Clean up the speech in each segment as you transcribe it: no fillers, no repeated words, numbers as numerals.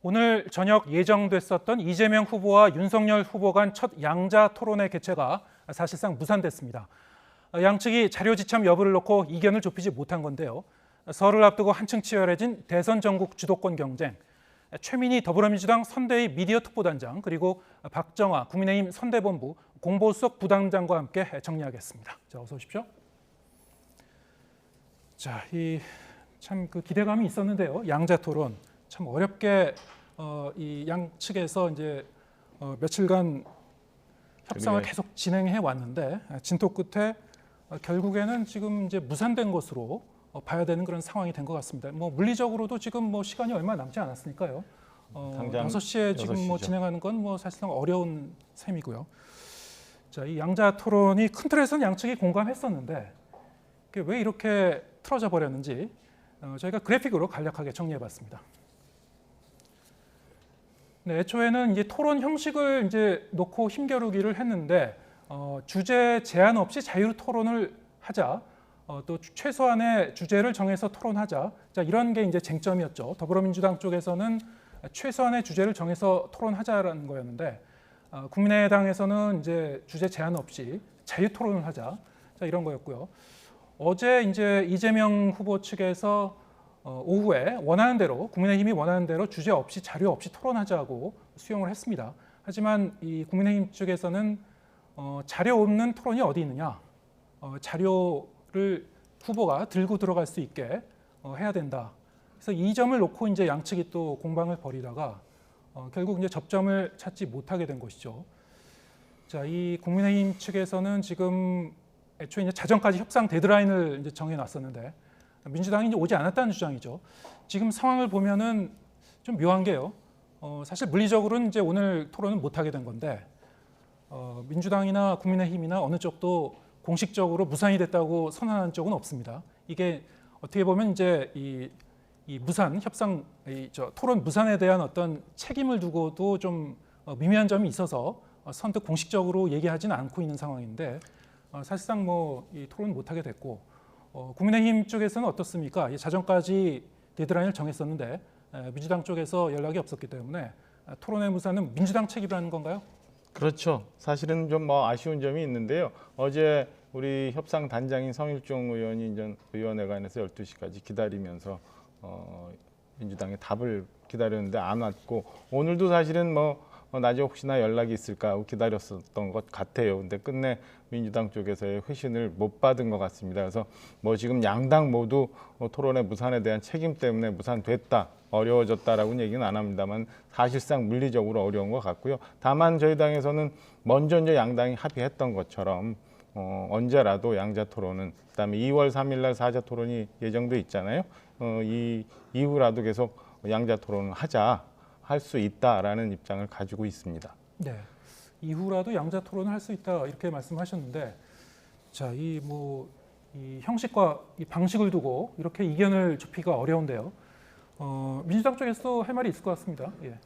오늘 저녁 예정됐었던 이재명 후보와 윤석열 후보 간 첫 양자 토론회 개최가 사실상 무산됐습니다. 양측이 자료 지참 여부를 놓고 이견을 좁히지 못한 건데요. 설을 앞두고 한층 치열해진 대선 전국 주도권 경쟁. 최민희 더불어민주당 선대위 미디어 특보단장 그리고 박정아 국민의힘 선대본부 공보수석 부단장과 함께 정리하겠습니다. 자, 어서 오십시오. 자, 참 기대감이 있었는데요. 양자 토론 참 어렵게 이 양측에서 이제 며칠간 협상을 계속 진행해 왔는데 진토 끝에 결국에는 지금 이제 무산된 것으로 봐야 되는 그런 상황이 된 것 같습니다. 뭐 물리적으로도 지금 뭐 시간이 얼마 남지 않았으니까요. 당장 6시에 지금 6시죠. 뭐 진행하는 건 뭐 사실상 어려운 셈이고요. 자, 이 양자 토론이 큰 틀에서는 양측이 공감했었는데 왜 이렇게 틀어져 버렸는지 저희가 그래픽으로 간략하게 정리해봤습니다. 네, 애초에는 이제 토론 형식을 이제 놓고 힘겨루기를 했는데 주제 제한 없이 자유 토론을 하자, 또 최소한의 주제를 정해서 토론하자. 자, 이런 게 이제 쟁점이었죠. 더불어민주당 쪽에서는 최소한의 주제를 정해서 토론하자라는 거였는데 국민의당에서는 이제 주제 제한 없이 자유 토론을 하자. 자, 이런 거였고요. 어제 이제 이재명 후보 측에서 오후에 원하는 대로 국민의힘이 원하는 대로 주제 없이 자료 없이 토론하자고 수용을 했습니다. 하지만 이 국민의힘 측에서는 자료 없는 토론이 어디 있느냐, 자료를 후보가 들고 들어갈 수 있게 해야 된다. 그래서 이 점을 놓고 이제 양측이 또 공방을 벌이다가 결국 이제 접점을 찾지 못하게 된 것이죠. 자, 이 국민의힘 측에서는 지금 애초에 이제 자정까지 협상 데드라인을 이제 정해놨었는데 민주당이 이제 오지 않았다는 주장이죠. 지금 상황을 보면은 좀 묘한 게요. 사실 물리적으로는 이제 오늘 토론은 못 하게 된 건데 민주당이나 국민의힘이나 어느 쪽도 공식적으로 무산이 됐다고 선언한 적은 없습니다. 이게 어떻게 보면 이제 이 무산 협상, 토론 무산에 대한 어떤 책임을 두고도 좀 미묘한 점이 있어서 선뜻 공식적으로 얘기하지는 않고 있는 상황인데 사실상 뭐 이 토론 못 하게 됐고. 국민의힘 쪽에서는 어떻습니까? 자정까지 데드라인을 정했었는데 민주당 쪽에서 연락이 없었기 때문에 토론의 무산은 민주당 책임이라는 건가요? 그렇죠. 사실은 좀 뭐 아쉬운 점이 있는데요. 어제 우리 협상 단장인 성일종 의원이 이제 의원회관에서 12시까지 기다리면서 민주당의 답을 기다렸는데 안 왔고 오늘도 사실은 뭐 낮에 혹시나 연락이 있을까 하고 기다렸었던 것 같아요. 근데 끝내 민주당 쪽에서의 회신을 못 받은 것 같습니다. 그래서 뭐 지금 양당 모두 토론의 무산에 대한 책임 때문에 무산됐다, 어려워졌다라고는 얘기는 안 합니다만 사실상 물리적으로 어려운 것 같고요. 다만 저희 당에서는 먼저 이제 양당이 합의했던 것처럼 언제라도 양자 토론은, 그다음에 2월 3일 날 사자 토론이 예정돼 있잖아요. 이 이후라도 계속 양자 토론을 하자. 할 수 있다라는 입장을 가지고 있습니다. 네, 이후라도 양자 토론을 할 수 있다 이렇게 말씀하셨는데, 자, 이 형식과 이 방식을 두고 이렇게 이견을 좁히기가 어려운데요. 민주당 쪽에서 할 말이 있을 것 같습니다. 예.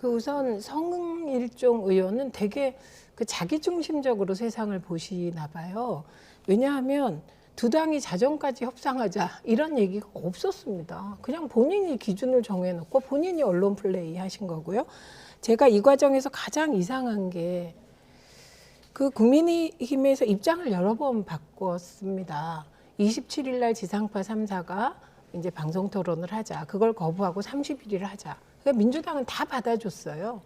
우선 성일종 의원은 되게 자기중심적으로 세상을 보시나 봐요. 왜냐하면 두 당이 자정까지 협상하자 이런 얘기가 없었습니다. 그냥 본인이 기준을 정해놓고 본인이 언론 플레이 하신 거고요. 제가 이 과정에서 가장 이상한 게 국민의힘에서 입장을 여러 번 바꿨습니다. 27일 날 지상파 3사가 이제 방송 토론을 하자. 그걸 거부하고 30일을 하자. 그러니까 민주당은 다 받아줬어요.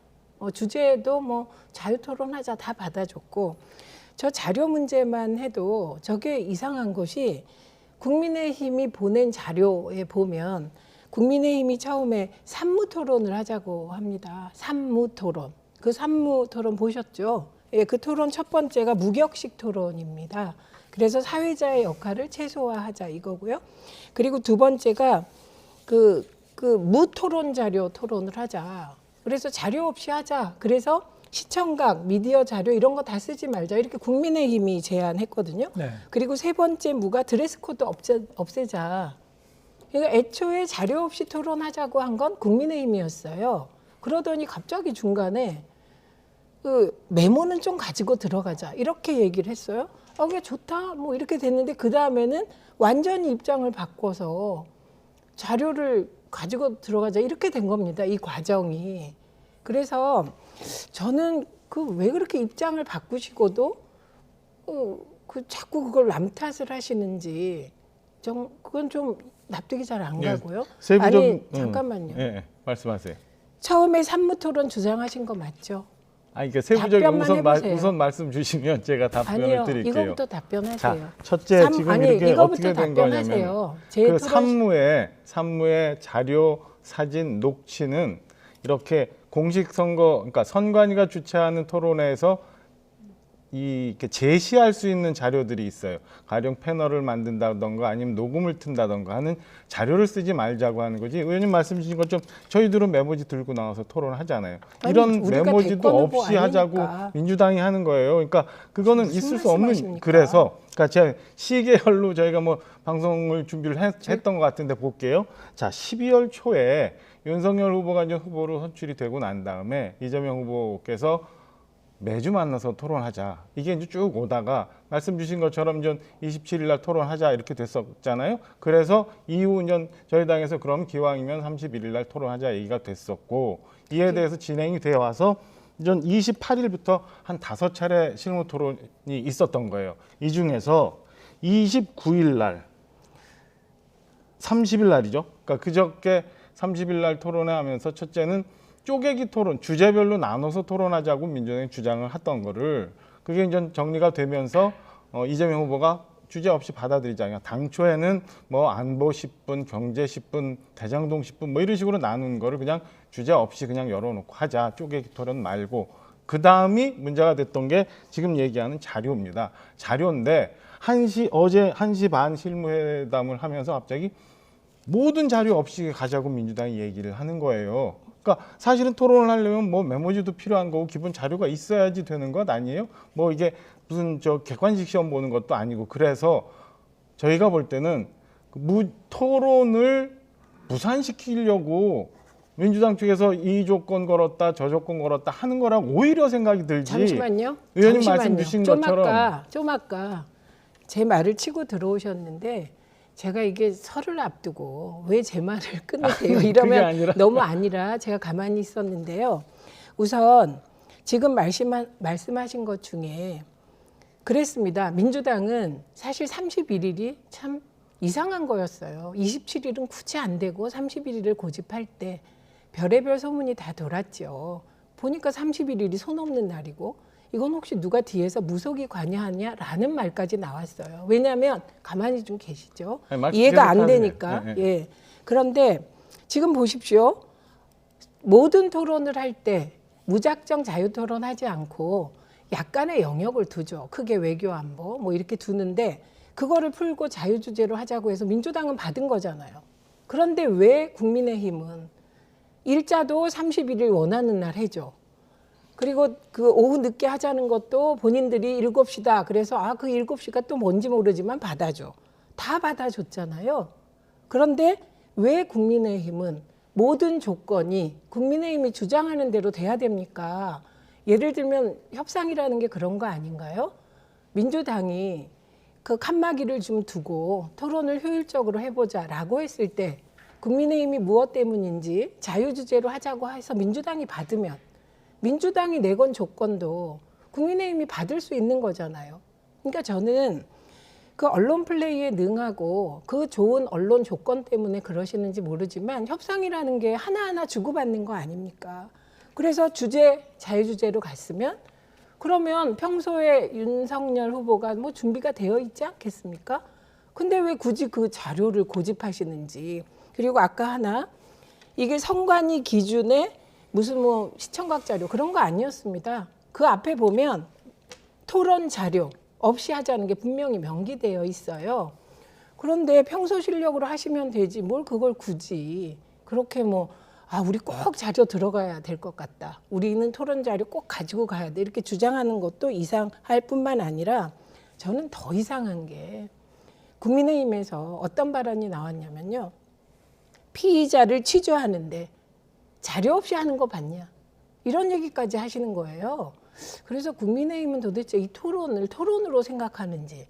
주제도 뭐 자유 토론하자 다 받아줬고. 저 자료 문제만 해도 저게 이상한 것이 국민의힘이 보낸 자료에 보면 국민의힘이 처음에 산무토론을 하자고 합니다. 산무토론. 그 산무토론 보셨죠? 예, 그 토론 첫 번째가 무격식 토론입니다. 그래서 사회자의 역할을 최소화하자 이거고요. 그리고 두 번째가 무토론 자료 토론을 하자. 그래서 자료 없이 하자. 그래서 시청각, 미디어 자료 이런 거 다 쓰지 말자 이렇게 국민의힘이 제안했거든요. 네. 그리고 세 번째 무가 드레스 코드 없애자. 그러니까 애초에 자료 없이 토론하자고 한 건 국민의힘이었어요. 그러더니 갑자기 중간에 메모는 좀 가지고 들어가자 이렇게 얘기를 했어요. 그게 좋다 뭐 이렇게 됐는데 그 다음에는 완전히 입장을 바꿔서 자료를 가지고 들어가자 이렇게 된 겁니다. 이 과정이. 그래서 저는 그 왜 그렇게 입장을 바꾸시고도 그 자꾸 그걸 남 탓을 하시는지 그건 좀 납득이 잘 안 예, 가고요. 세부적, 아니 잠깐만요. 예, 말씀하세요. 처음에 산무토론 주장하신 거 맞죠? 아니, 그러니까 세부적인 답변만 해보세요. 우선 말씀 주시면 제가 답변을 아니요. 드릴게요. 이거부터 답변하세요. 자, 첫째 지금 아니, 이렇게 이거부터 어떻게 된 거냐면 답변하세요. 제 그 토론 산무의 자료, 사진, 녹취는 이렇게 공식 선거, 그러니까 선관위가 주최하는 토론회에서 이렇게 제시할 수 있는 자료들이 있어요. 가령 패널을 만든다던가 아니면 녹음을 튼다던가 하는 자료를 쓰지 말자고 하는 거지. 의원님 말씀 주신 것좀 저희들은 메모지 들고 나와서 토론하잖아요. 아니, 이런 우리가 메모지도 대권 후보 없이 하자고 아니니까. 민주당이 하는 거예요. 그러니까 그거는 무슨 있을 수 없는. 말씀하십니까? 그래서 그러니까 제가 시계열로 저희가 뭐 방송을 준비를 했던 것 같은데 볼게요. 자, 12월 초에 윤석열 후보가 이제 후보로 선출이 되고 난 다음에 이재명 후보께서 매주 만나서 토론하자. 이게 이제 쭉 오다가 말씀 주신 것처럼 전 27일 날 토론하자 이렇게 됐었잖아요. 그래서 이후 이제 저희 당에서 그럼 기왕이면 31일 날 토론하자 얘기가 됐었고 이에 대해서 진행이 되어 와서 전 28일부터 한 5차례 실무 토론이 있었던 거예요. 이 중에서 29일 날 30일 날이죠. 그러니까 그저께 30일 날 토론회 하면서 첫째는 쪼개기 토론, 주제별로 나눠서 토론하자고 민주당이 주장을 했던 거를 그게 이제 정리가 되면서 이재명 후보가 주제 없이 받아들이자. 당초에는 뭐 안보 10분, 경제 10분, 대장동 10분 뭐 이런 식으로 나눈 거를 그냥 주제 없이 그냥 열어놓고 하자. 쪼개기 토론 말고. 그 다음이 문제가 됐던 게 지금 얘기하는 자료입니다. 자료인데 어제 1시 반 실무회담을 하면서 갑자기 모든 자료 없이 가자고 민주당이 얘기를 하는 거예요. 그러니까 사실은 토론을 하려면 뭐 메모지도 필요한 거고 기본 자료가 있어야지 되는 것 아니에요? 뭐 이게 무슨 객관식 시험 보는 것도 아니고 그래서 저희가 볼 때는 토론을 무산시키려고 민주당 쪽에서 이 조건 걸었다 저 조건 걸었다 하는 거라고 오히려 생각이 들지. 잠시만요. 의원님 말씀 주신 것처럼 좀 아까 제 말을 치고 들어오셨는데 제가 이게 설을 앞두고 왜 제 말을 끊으세요? 이러면 너무 아니라 제가 가만히 있었는데요. 우선 지금 말씀하신 것 중에 그랬습니다. 민주당은 사실 31일이 참 이상한 거였어요. 27일은 굳이 안 되고 31일을 고집할 때 별의별 소문이 다 돌았죠. 보니까 31일이 손 없는 날이고 이건 혹시 누가 뒤에서 무속이 관여하냐라는 말까지 나왔어요. 왜냐하면 가만히 좀 계시죠. 아니, 이해가 안 되니까. 네. 예. 그런데 지금 보십시오. 모든 토론을 할 때 무작정 자유토론하지 않고 약간의 영역을 두죠. 크게 외교 안보 뭐 이렇게 두는데 그거를 풀고 자유주제로 하자고 해서 민주당은 받은 거잖아요. 그런데 왜 국민의힘은 일자도 31일 원하는 날 해줘. 그리고 그 오후 늦게 하자는 것도 본인들이 7시다. 그래서 그 7시가 또 뭔지 모르지만 받아줘. 다 받아줬잖아요. 그런데 왜 국민의힘은 모든 조건이 국민의힘이 주장하는 대로 돼야 됩니까? 예를 들면 협상이라는 게 그런 거 아닌가요? 민주당이 그 칸막이를 좀 두고 토론을 효율적으로 해보자라고 했을 때 국민의힘이 무엇 때문인지 자유주제로 하자고 해서 민주당이 받으면 민주당이 내건 조건도 국민의힘이 받을 수 있는 거잖아요. 그러니까 저는 그 언론 플레이에 능하고 그 좋은 언론 조건 때문에 그러시는지 모르지만 협상이라는 게 하나하나 주고받는 거 아닙니까? 그래서 자유주제로 갔으면 그러면 평소에 윤석열 후보가 뭐 준비가 되어 있지 않겠습니까? 근데 왜 굳이 그 자료를 고집하시는지. 그리고 아까 하나 이게 선관위 기준에 무슨 뭐 시청각 자료 그런 거 아니었습니다. 그 앞에 보면 토론 자료 없이 하자는 게 분명히 명기되어 있어요. 그런데 평소 실력으로 하시면 되지 뭘 그걸 굳이 그렇게 우리 꼭 자료 들어가야 될 것 같다. 우리는 토론 자료 꼭 가지고 가야 돼. 이렇게 주장하는 것도 이상할 뿐만 아니라 저는 더 이상한 게 국민의힘에서 어떤 발언이 나왔냐면요. 피의자를 취조하는데 자료 없이 하는 거 봤냐? 이런 얘기까지 하시는 거예요. 그래서 국민의힘은 도대체 이 토론을 토론으로 생각하는지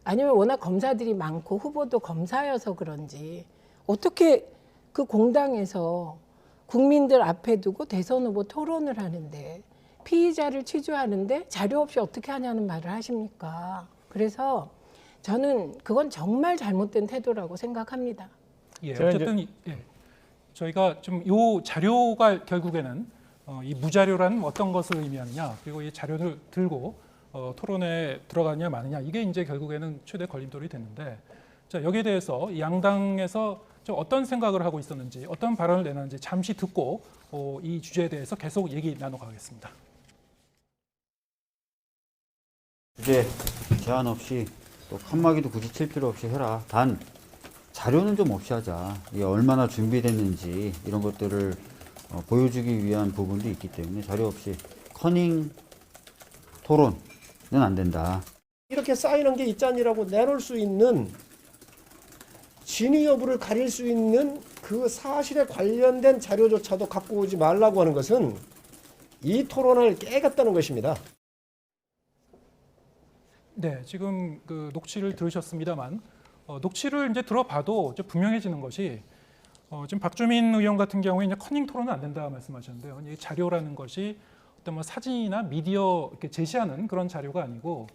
아니면 워낙 검사들이 많고 후보도 검사여서 그런지 어떻게 그 공당에서 국민들 앞에 두고 대선 후보 토론을 하는데 피의자를 취조하는데 자료 없이 어떻게 하냐는 말을 하십니까? 그래서 저는 그건 정말 잘못된 태도라고 생각합니다. 예, 제가 어쨌든 예, 저희가 좀 요 자료가 결국에는 이 무자료라는 어떤 것을 의미하느냐, 그리고 이 자료를 들고 토론에 들어가느냐 마느냐, 이게 이제 결국에는 최대 걸림돌이 됐는데, 자, 여기에 대해서 양당에서 좀 어떤 생각을 하고 있었는지, 어떤 발언을 내놨는지 잠시 듣고 이 주제에 대해서 계속 얘기 나눠가겠습니다. 주제 제한 없이 또 칸막이도 굳이 칠 필요 없이 해라. 단 자료는 좀 없이 하자. 이게 얼마나 준비됐는지 이런 것들을 보여주기 위한 부분도 있기 때문에 자료 없이 커닝 토론은 안 된다. 이렇게 쌓이는 게 있잖니라고 내놓을 수 있는 진위 여부를 가릴 수 있는 그 사실에 관련된 자료조차도 갖고 오지 말라고 하는 것은 이 토론을 깨겠다는 것입니다. 네, 지금 그 녹취를 들으셨습니다만 녹취를 이제 들어봐도 좀 분명해지는 것이 지금 박주민 의원 같은 경우에 이제 커닝 토론은 안 된다 말씀하셨는데요. 이 자료라는 것이 어떤 뭐 사진이나 미디어 이렇게 제시하는 그런 자료가 아니고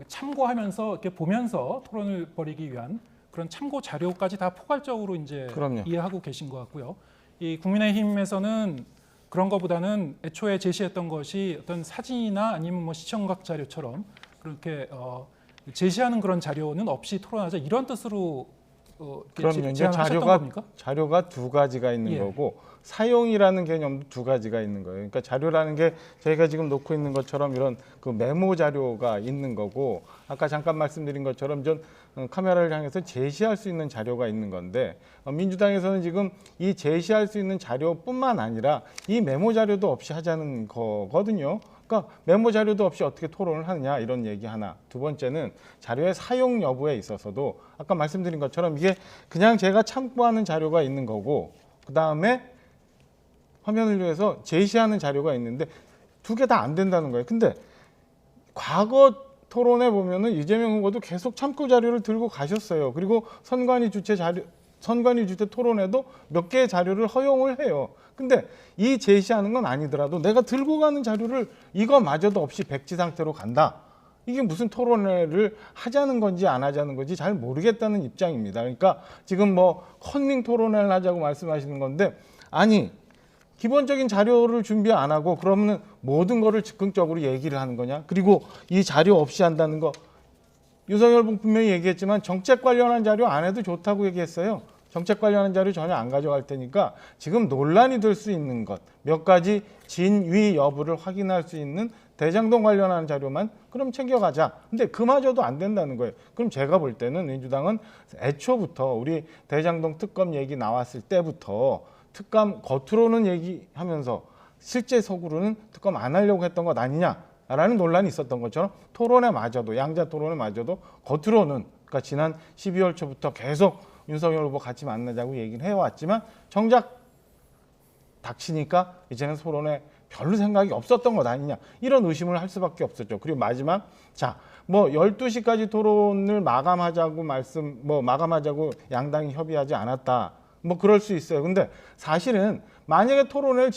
참고하면서 이렇게 보면서 토론을 벌이기 위한 그런 참고 자료까지 다 포괄적으로 이제 그럼요. 이해하고 계신 것 같고요. 이 국민의힘에서는 그런 것보다는 애초에 제시했던 것이 어떤 사진이나 아니면 뭐 시청각 자료처럼 그렇게 제시하는 그런 자료는 없이 토론하자 이런 뜻으로 그럼요. 이제 제안하셨던 겁니까? 자료가 두 가지가 있는 예. 거고 사용이라는 개념도 두 가지가 있는 거예요. 그러니까 자료라는 게 저희가 지금 놓고 있는 것처럼 이런 그 메모 자료가 있는 거고 아까 잠깐 말씀드린 것처럼 전 카메라를 향해서 제시할 수 있는 자료가 있는 건데 민주당에서는 지금 이 제시할 수 있는 자료뿐만 아니라 이 메모 자료도 없이 하자는 거거든요. 그러니까 메모 자료도 없이 어떻게 토론을 하느냐 이런 얘기 하나. 두 번째는 자료의 사용 여부에 있어서도 아까 말씀드린 것처럼 이게 그냥 제가 참고하는 자료가 있는 거고 그다음에 화면을 위해서 제시하는 자료가 있는데 두 개 다 안 된다는 거예요. 근데 과거 토론에 보면은 이재명 후보도 계속 참고 자료를 들고 가셨어요. 그리고 선관위 주최 토론에도 몇 개의 자료를 허용을 해요. 근데 이 제시하는 건 아니더라도 내가 들고 가는 자료를 이거마저도 없이 백지 상태로 간다. 이게 무슨 토론회를 하자는 건지 안 하자는 건지 잘 모르겠다는 입장입니다. 그러니까 지금 뭐 커닝 토론회를 하자고 말씀하시는 건데 아니 기본적인 자료를 준비 안 하고 그러면 모든 거를 즉흥적으로 얘기를 하는 거냐? 그리고 이 자료 없이 한다는 거 윤석열 분명히 얘기했지만 정책 관련한 자료 안 해도 좋다고 얘기했어요. 정책 관련한 자료 전혀 안 가져갈 테니까 지금 논란이 될 수 있는 것 몇 가지 진위 여부를 확인할 수 있는 대장동 관련한 자료만 그럼 챙겨가자. 근데 그마저도 안 된다는 거예요. 그럼 제가 볼 때는 민주당은 애초부터 우리 대장동 특검 얘기 나왔을 때부터 특검 겉으로는 얘기하면서 실제 속으로는 특검 안 하려고 했던 것 아니냐라는 논란이 있었던 것처럼 토론에 마저도 양자 토론에 마저도 겉으로는 그러니까 지난 12월 초부터 계속 윤석열 후보 같이 만나자고 얘기를 해왔지만 정작 닥치니까 이제는 토론에 별로 생각이 없었던 것 아니냐 이런 의심을 할 수밖에 없었죠. 그리고 마지막 자 뭐 12시까지 토론을 마감하자고 마감하자고 양당이 협의하지 않았다. 뭐 그럴 수 있어요. 근데 사실은 만약에 토론을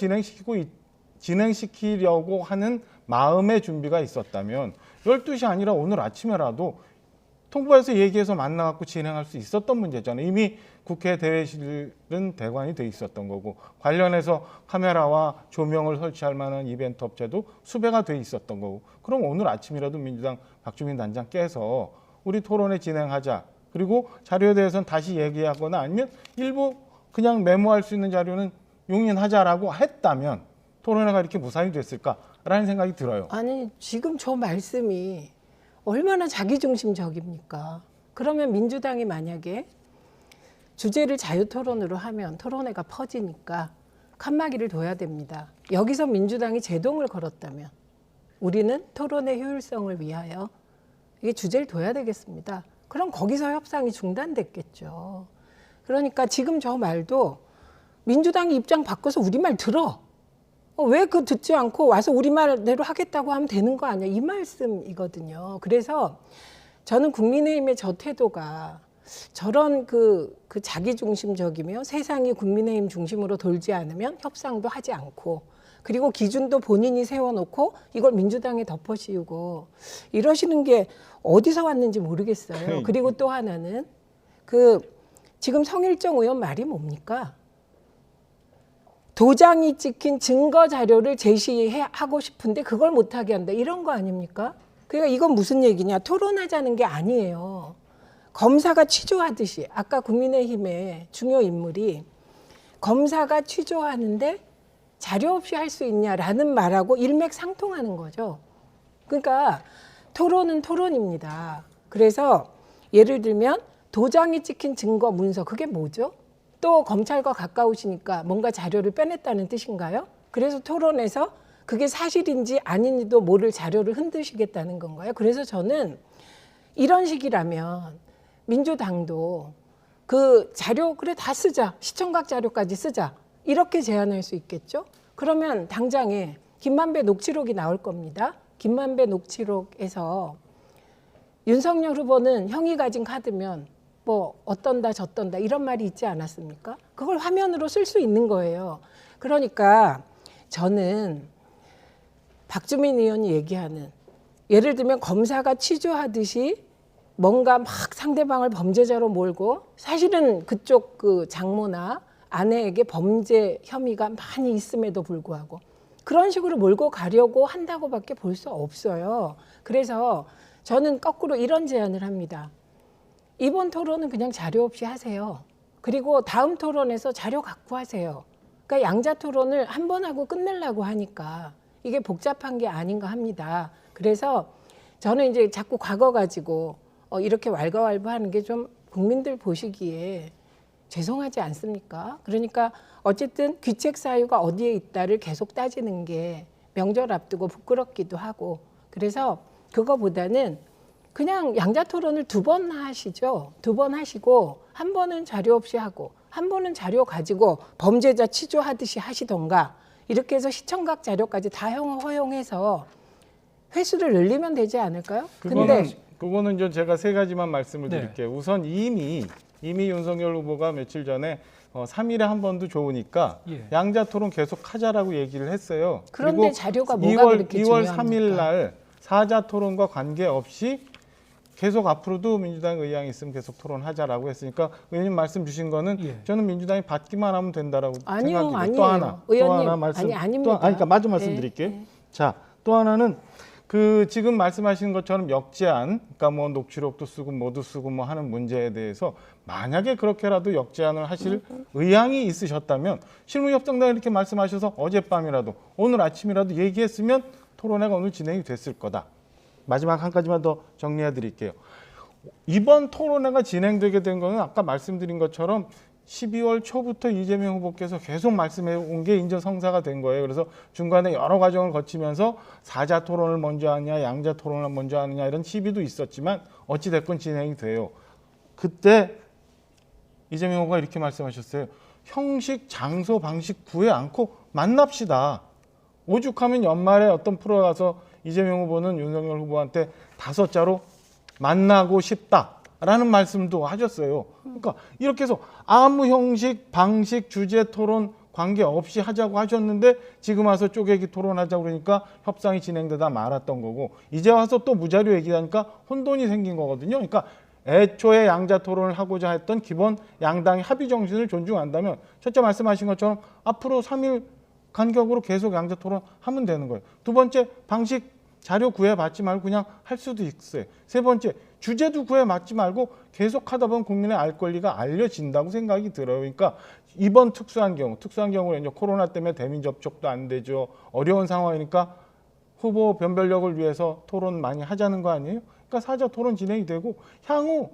진행시키려고 하는 마음의 준비가 있었다면 12시 아니라 오늘 아침에라도 통보해서 얘기해서 만나갖고 진행할 수 있었던 문제잖아요. 이미 국회 대회실은 대관이 돼 있었던 거고 관련해서 카메라와 조명을 설치할 만한 이벤트 업체도 수배가 돼 있었던 거고 그럼 오늘 아침이라도 민주당 박주민 단장 깨서 우리 토론회 진행하자. 그리고 자료에 대해서는 다시 얘기하거나 아니면 일부 그냥 메모할 수 있는 자료는 용인하자라고 했다면 토론회가 이렇게 무산이 됐을까라는 생각이 들어요. 아니 지금 저 말씀이 얼마나 자기중심적입니까? 그러면 민주당이 만약에 주제를 자유토론으로 하면 토론회가 퍼지니까 칸막이를 둬야 됩니다. 여기서 민주당이 제동을 걸었다면 우리는 토론의 효율성을 위하여 이게 주제를 둬야 되겠습니다. 그럼 거기서 협상이 중단됐겠죠. 그러니까 지금 저 말도 민주당이 입장 바꿔서 우리 말 들어. 왜 그 듣지 않고 와서 우리 말대로 하겠다고 하면 되는 거 아니야? 이 말씀이거든요. 그래서 저는 국민의힘의 저 태도가 저런 그 자기중심적이며 세상이 국민의힘 중심으로 돌지 않으면 협상도 하지 않고 그리고 기준도 본인이 세워놓고 이걸 민주당에 덮어씌우고 이러시는 게 어디서 왔는지 모르겠어요. 그리고 또 하나는 지금 성일정 의원 말이 뭡니까? 도장이 찍힌 증거 자료를 제시하고 싶은데 그걸 못하게 한다. 이런 거 아닙니까? 그러니까 이건 무슨 얘기냐. 토론하자는 게 아니에요. 검사가 취조하듯이 아까 국민의힘의 중요 인물이 검사가 취조하는데 자료 없이 할 수 있냐라는 말하고 일맥상통하는 거죠. 그러니까 토론은 토론입니다. 그래서 예를 들면 도장이 찍힌 증거 문서 그게 뭐죠? 또 검찰과 가까우시니까 뭔가 자료를 빼냈다는 뜻인가요? 그래서 토론에서 그게 사실인지 아닌지도 모를 자료를 흔드시겠다는 건가요? 그래서 저는 이런 식이라면 민주당도 그 자료 그래 다 쓰자. 시청각 자료까지 쓰자. 이렇게 제안할 수 있겠죠? 그러면 당장에 김만배 녹취록이 나올 겁니다. 김만배 녹취록에서 윤석열 후보는 형이 가진 카드면 뭐 어떤다 저떤다 이런 말이 있지 않았습니까? 그걸 화면으로 쓸 수 있는 거예요. 그러니까 저는 박주민 의원이 얘기하는 예를 들면 검사가 취조하듯이 뭔가 막 상대방을 범죄자로 몰고 사실은 그쪽 그 장모나 아내에게 범죄 혐의가 많이 있음에도 불구하고 그런 식으로 몰고 가려고 한다고밖에 볼 수 없어요. 그래서 저는 거꾸로 이런 제안을 합니다. 이번 토론은 그냥 자료 없이 하세요. 그리고 다음 토론에서 자료 갖고 하세요. 그러니까 양자 토론을 한 번 하고 끝내려고 하니까 이게 복잡한 게 아닌가 합니다. 그래서 저는 이제 자꾸 과거 가지고 이렇게 왈가왈부하는 게 좀 국민들 보시기에 죄송하지 않습니까? 그러니까 어쨌든 귀책 사유가 어디에 있다를 계속 따지는 게 명절 앞두고 부끄럽기도 하고 그래서 그거보다는 그냥 양자 토론을 2번 하시죠. 2번 하시고 한 번은 자료 없이 하고 한 번은 자료 가지고 범죄자 취조하듯이 하시던가 이렇게 해서 시청각 자료까지 다 허용해서 횟수를 늘리면 되지 않을까요? 그거는 좀 제가 3가지만 말씀을 네. 드릴게요. 우선 이미 윤석열 후보가 며칠 전에 3일에 한 번도 좋으니까 예. 양자 토론 계속 하자라고 얘기를 했어요. 그런데 그리고 자료가 뭐가 그렇게 2월 중요합니까? 3일 날 사자 토론과 관계없이 계속 앞으로도 민주당 의향이 있으면 계속 토론하자라고 했으니까 의원님 말씀 주신 거는 예. 저는 민주당이 받기만 하면 된다라고 아니요, 생각해요. 아니에요. 또 하나 의원님, 말씀 아닙니다. 그러니까 마저 네, 말씀드릴게요. 네. 자, 또 하나는 지금 말씀하신 것처럼 역제안, 그러니까 뭐 녹취록도 쓰고 뭐도 쓰고 뭐 하는 문제에 대해서 만약에 그렇게라도 역제안을 하실 의향이 있으셨다면 실무협정당에 이렇게 말씀하셔서 어젯밤이라도 오늘 아침이라도 얘기했으면 토론회가 오늘 진행이 됐을 거다. 마지막 한 가지만 더 정리해 드릴게요. 이번 토론회가 진행되게 된 거는 아까 말씀드린 것처럼 12월 초부터 이재명 후보께서 계속 말씀해 온 게 인정성사가 된 거예요. 그래서 중간에 여러 과정을 거치면서 사자 토론을 먼저 하느냐, 양자 토론을 먼저 하느냐 이런 시비도 있었지만 어찌 됐건 진행이 돼요. 그때 이재명 후보가 이렇게 말씀하셨어요. 형식, 장소, 방식 구애 않고 만납시다. 오죽하면 연말에 어떤 프로에 가서 이재명 후보는 윤석열 후보한테 5자로 만나고 싶다라는 말씀도 하셨어요. 그러니까 이렇게 해서 아무 형식, 방식, 주제, 토론 관계없이 하자고 하셨는데 지금 와서 쪼개기 토론하자고 그러니까 협상이 진행되다 말았던 거고 이제 와서 또 무자료 얘기하니까 혼돈이 생긴 거거든요. 그러니까 애초에 양자 토론을 하고자 했던 기본 양당의 합의 정신을 존중한다면 첫째 말씀하신 것처럼 앞으로 3일 간격으로 계속 양자 토론하면 되는 거예요. 2번째 방식 자료 구해받지 말고 그냥 할 수도 있어요. 3번째 주제도 구해받지 말고 계속 하다 보면 국민의 알 권리가 알려진다고 생각이 들어요. 그러니까 이번 특수한 경우는 이제 코로나 때문에 대민 접촉도 안 되죠. 어려운 상황이니까 후보 변별력을 위해서 토론 많이 하자는 거 아니에요? 그러니까 사자 토론 진행이 되고 향후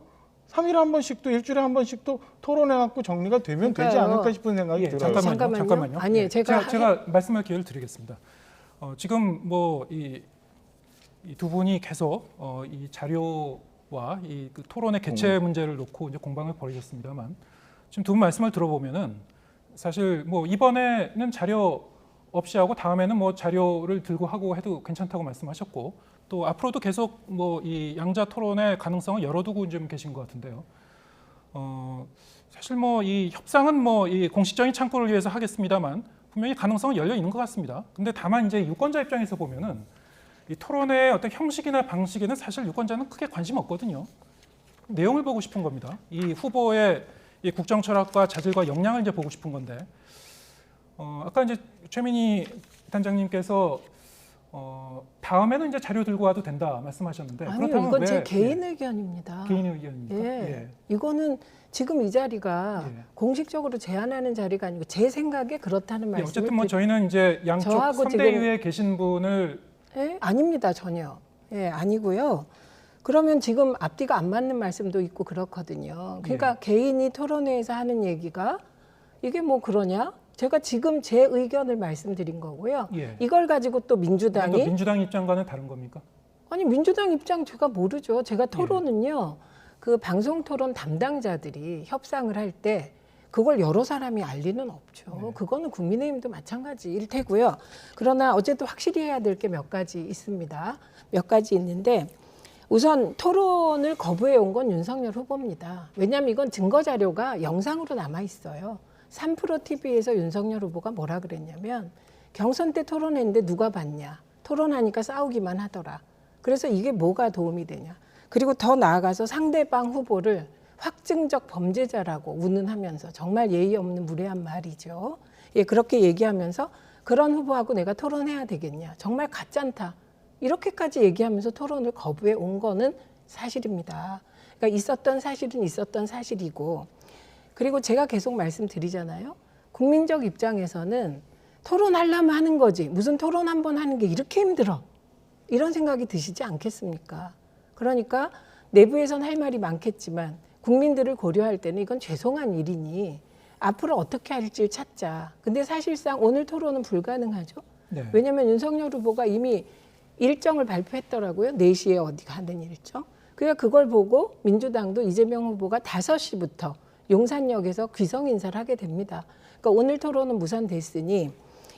3일에 한 번씩도 일주일에 한 번씩도 토론해갖고 정리가 되면 되지 그러니까요. 않을까 싶은 생각이 예, 들어요. 잠깐만요. 아니에요. 예, 제가 제가 말씀할 기회를 드리겠습니다. 지금 뭐 이 두 분이 계속 이 자료와 그 토론의 개최 문제를 놓고 이제 공방을 벌이셨습니다만 지금 두 분 말씀을 들어보면은 사실 뭐 이번에는 자료 없이 하고 다음에는 뭐 자료를 들고 하고 해도 괜찮다고 말씀하셨고 또 앞으로도 계속 뭐 이 양자 토론의 가능성을 열어두고 좀 계신 것 같은데요. 사실 뭐 이 협상은 뭐 이 공식적인 창구를 위해서 하겠습니다만 분명히 가능성은 열려 있는 것 같습니다. 근데 다만 이제 유권자 입장에서 보면은 이 토론의 어떤 형식이나 방식에는 사실 유권자는 크게 관심 없거든요. 내용을 보고 싶은 겁니다. 이 후보의 이 국정 철학과 자질과 역량을 이제 보고 싶은 건데, 아까 이제 최민희 단장님께서 다음에는 이제 자료 들고 와도 된다 말씀하셨는데, 아니요, 그렇다면 이건 왜, 제 개인 예, 의견입니다. 개인 의견입니까? 예. 이거는 지금 이 자리가 예. 공식적으로 제안하는 자리가 아니고 제 생각에 그렇다는 예, 말씀을 어쨌든 뭐 저희는 이제 양쪽 저하고 선대위에 계신 분을 예? 아닙니다, 전혀. 예, 아니고요. 그러면 지금 앞뒤가 안 맞는 말씀도 있고 그렇거든요. 그러니까 개인이 토론회에서 하는 얘기가 이게 뭐 그러냐? 제가 지금 제 의견을 말씀드린 거고요. 예. 이걸 가지고 또 또 민주당이 민주당 입장과는 다른 겁니까? 아니 민주당 입장 제가 모르죠. 제가 토론은요. 그 방송 토론 담당자들이 협상을 할 때 그걸 여러 사람이 알 리는 없죠. 그거는 국민의힘도 마찬가지일 테고요. 그러나 어쨌든 확실히 해야 될 게 몇 가지 있습니다. 몇 가지 있는데 우선 토론을 거부해 온 건 윤석열 후보입니다. 왜냐하면 이건 증거 자료가 영상으로 남아 있어요. 3프로 TV에서 윤석열 후보가 뭐라 그랬냐면 경선 때 토론했는데 누가 봤냐. 토론하니까 싸우기만 하더라. 그래서 이게 뭐가 도움이 되냐. 그리고 더 나아가서 상대방 후보를 확증적 범죄자라고 운운하면서 정말 예의 없는 무례한 말이죠. 예, 그렇게 얘기하면서 그런 후보하고 내가 토론해야 되겠냐. 정말 가짠다. 이렇게까지 얘기하면서 토론을 거부해 온 거는 사실입니다. 그러니까 있었던 사실은 있었던 사실이고 그리고 제가 계속 말씀드리잖아요. 국민적 입장에서는 토론하려면 하는 거지. 무슨 토론 한 번 하는 게 이렇게 힘들어. 이런 생각이 드시지 않겠습니까? 그러니까 내부에선 할 말이 많겠지만 국민들을 고려할 때는 이건 죄송한 일이니 앞으로 어떻게 할지 찾자. 근데 사실상 오늘 토론은 불가능하죠. 네. 왜냐하면 윤석열 후보가 이미 일정을 발표했더라고요. 4시에 어디 가는 일정. 그러니까 그걸 보고 민주당도 이재명 후보가 5시부터 용산역에서 귀성 인사를 하게 됩니다. 그러니까 오늘 토론은 무산됐으니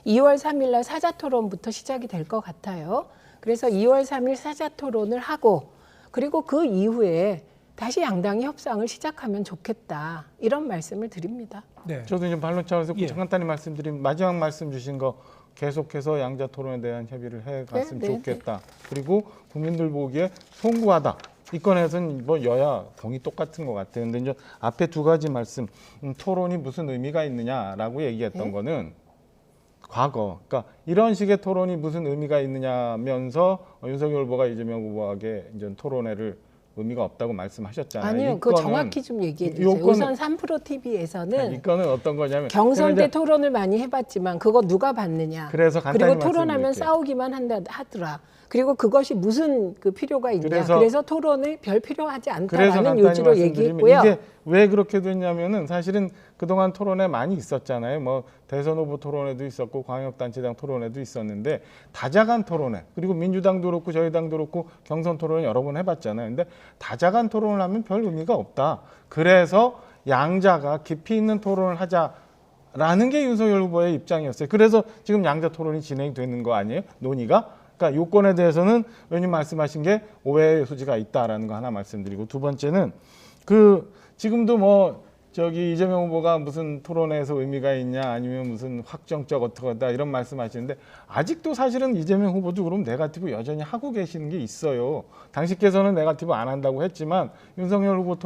2월 3일 날 사자토론부터 시작이 될 것 같아요. 그래서 2월 3일 사자토론을 하고 그리고 그 이후에 다시 양당이 협상을 시작하면 좋겠다. 이런 말씀을 드립니다. 네. 저도 이제 반론 차원에서 예. 간단히 말씀드린 마지막 말씀 주신 거 계속해서 양자 토론에 대한 협의를 해갔으면 네, 네, 좋겠다. 그리고 국민들 보기에 송구하다. 이 건에서는 뭐 여야 동의 똑같은 것 같아요. 근데 이제 앞에 두 가지 말씀, 토론이 무슨 의미가 있느냐라고 얘기했던 거는 과거, 그러니까 이런 식의 토론이 무슨 의미가 있느냐면서 윤석열 후보가 이재명 후보에게 이제 토론회를 의미가 없다고 말씀하셨잖아요. 아니요, 그거 정확히 좀 얘기해 주세요. 요거는- 우선 3프로 TV에서는 이 건은 어떤 거냐면 경선 제가 때 토론을 많이 해봤지만 그거 누가 봤느냐. 그래서 간단히 그리고 토론하면 말씀드릴게요. 싸우기만 하더라. 그리고 그것이 무슨 그 필요가 있냐. 그래서 토론이 별 필요하지 그래서 않다라는 간단히 요지로 말씀드리면 얘기했고요. 이게 왜 그렇게 됐냐면은 사실은 그동안 토론회 많이 있었잖아요. 뭐 대선 후보 토론회도 있었고 광역단체장 토론회도 있었는데 다자간 토론회 그리고 민주당도 그렇고 저희 당도 그렇고 경선 토론을 여러 번 해봤잖아요. 근데 다자간 토론을 하면 별 의미가 없다. 그래서 양자가 깊이 있는 토론을 하자라는 게 윤석열 후보의 입장이었어요. 그래서 지금 양자 토론이 진행되는 거 아니에요? 논의가? 그러니까 요건에 대해서는 의원님 말씀하신 게 오해의 소지가 있다라는 거 하나 말씀드리고 두 번째는 그 지금도 뭐 저기 이재명 후보가 무슨 토론회에서 의미가 있냐 아니면 무슨 확정적 어떻다 이런 말씀하시는데 아직도 사실은 이재명 후보도 그럼 네거티브 여전히 하고 계시는 게 있어요. 당시께서는 네거티브 안 한다고 했지만 윤석열 후보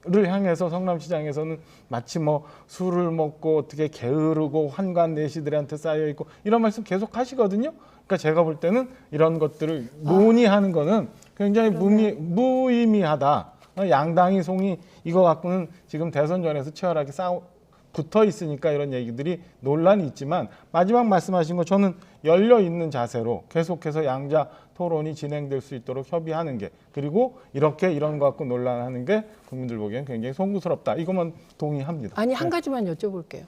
를 향해서 성남시장에서는 마치 뭐 술을 먹고 어떻게 게으르고 환관 내시들한테 쌓여 있고 이런 말씀 계속 하시거든요. 그러니까 제가 볼 때는 이런 것들을 논의하는 거는 굉장히 무의미하다. 양당이 송이 이거 갖고는 지금 대선전에서 치열하게 붙어 있으니까 이런 얘기들이 논란이 있지만 마지막 말씀하신 거 저는 열려 있는 자세로 계속해서 양자 토론이 진행될 수 있도록 협의하는 게 그리고 이렇게 이런 거 갖고 논란하는 게 국민들 보기엔 굉장히 송구스럽다. 이것만 동의합니다. 아니 한 가지만 여쭤볼게요.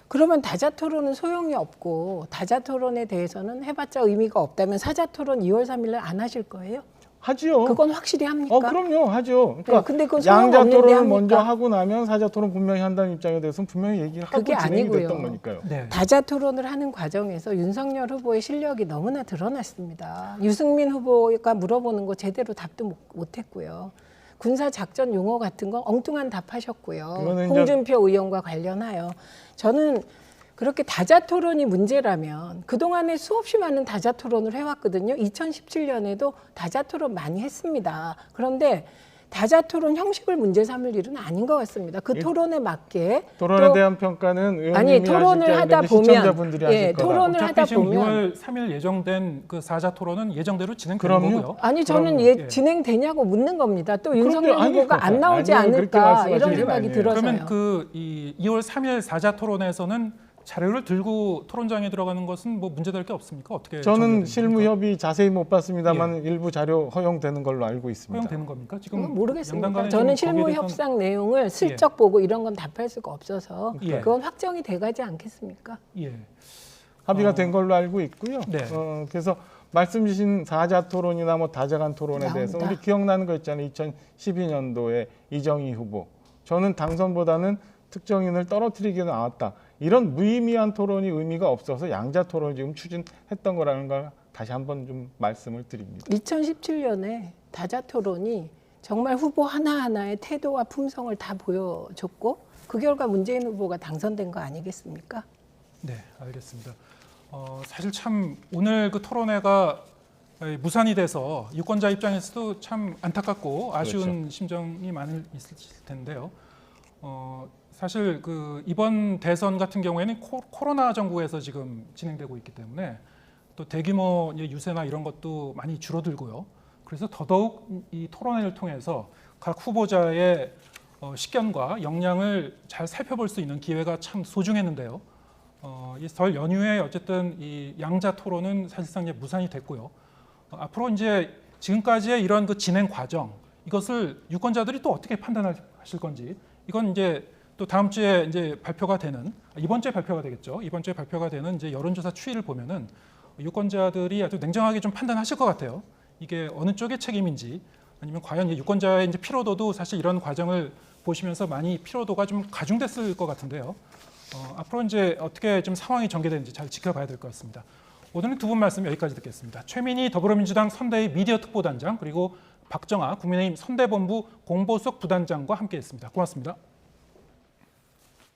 그러면 다자토론은 소용이 없고 다자토론에 대해서는 해봤자 의미가 없다면 사자토론 2월 3일 날 안 하실 거예요? 하지요. 그건 확실히 합니까? 그럼요, 하죠. 그러니까 네, 근데 그건 양자 소용없는데 토론을 합니까? 먼저 하고 나면 사자 토론 분명히 한다는 입장에 대해서는 분명히 얘기를 하고 그게 진행이 아니고요. 됐던 거니까요. 네. 다자 토론을 하는 과정에서 윤석열 후보의 실력이 너무나 드러났습니다. 유승민 후보가 물어보는 거 제대로 답도 못했고요. 군사 작전 용어 같은 거 엉뚱한 답하셨고요. 그거는 이제- 홍준표 의원과 관련하여 저는 그렇게 다자 토론이 문제라면 그동안에 수없이 많은 다자 토론을 해왔거든요. 2017년에도 다자 토론 많이 했습니다. 그런데 다자 토론 형식을 문제 삼을 일은 아닌 것 같습니다. 그 토론에 맞게 토론에 또 대한 평가는 의원님이 아니 토론을 하실 게 하다 아니라 보면 시청자분들이 하실 거다. 토론을 어차피 하다 지금 보면 6월 3일 예정된 그 4자 토론은 예정대로 진행되는 그럼요. 거고요. 아니 저는 그럼, 예. 진행되냐고 묻는 겁니다. 또 윤석열 그럼요. 아니, 후보가 안 나오지 아니요. 그렇게 않을까 말씀하시는 이런 건 생각이 아니에요. 들어서요. 그러면 이 2월 3일 4자 토론에서는 자료를 들고 토론장에 들어가는 것은 뭐 문제될 게 없습니까? 어떻게 저는 정리됩니까? 실무 협의 자세히 못 봤습니다만 일부 자료 허용되는 걸로 알고 있습니다. 허용되는 겁니까? 지금 그건 모르겠습니다. 양당 간에 저는 지금 실무 거기에 대해서는- 협상 내용을 슬쩍 보고 이런 건 답할 수가 없어서 예. 그건 확정이 돼가지 않겠습니까? 예. 합의가 된 걸로 알고 있고요. 네. 그래서 말씀 주신 4자 토론이나 뭐 다자간 토론에 대해서 나온다. 우리 기억나는 거 있잖아요. 2012년도에 이정희 후보. 저는 당선보다는 특정인을 떨어뜨리기에 나왔다. 이런 무의미한 토론이 의미가 없어서 양자 토론을 지금 추진했던 거라는 걸 다시 한번 좀 말씀을 드립니다. 2017년에 다자 토론이 정말 후보 하나하나의 태도와 품성을 다 보여줬고 그 결과 문재인 후보가 당선된 거 아니겠습니까? 네, 알겠습니다. 사실 참 오늘 그 토론회가 무산이 돼서 유권자 입장에서도 참 안타깝고 아쉬운 심정이 많이 있을 텐데요. 사실 그 이번 대선 같은 경우에는 코로나 정부에서 지금 진행되고 있기 때문에 또 대규모 유세나 이런 것도 많이 줄어들고요. 그래서 더더욱 이 토론회를 통해서 각 후보자의 식견과 역량을 잘 살펴볼 수 있는 기회가 참 소중했는데요. 이 설 연휴에 어쨌든 이 양자 토론은 사실상 이제 무산이 됐고요. 앞으로 이제 지금까지의 이런 그 진행 과정 이것을 유권자들이 또 어떻게 판단하실 건지 이건 이제 또 다음 주에 이제 발표가 되는 이번 주에 발표가 되겠죠. 이번 주에 발표가 되는 이제 여론조사 추이를 보면은 유권자들이 아주 냉정하게 좀 판단하실 것 같아요. 이게 어느 쪽의 책임인지 아니면 과연 유권자의 이제 피로도도 사실 이런 과정을 보시면서 많이 피로도가 좀 가중됐을 것 같은데요. 앞으로 이제 어떻게 좀 상황이 전개되는지 잘 지켜봐야 될 것 같습니다. 오늘은 두 분 말씀 여기까지 듣겠습니다. 최민희 더불어민주당 선대위 미디어 특보단장 그리고 박정아 국민의힘 선대본부 공보수석 부단장과 함께했습니다. 고맙습니다.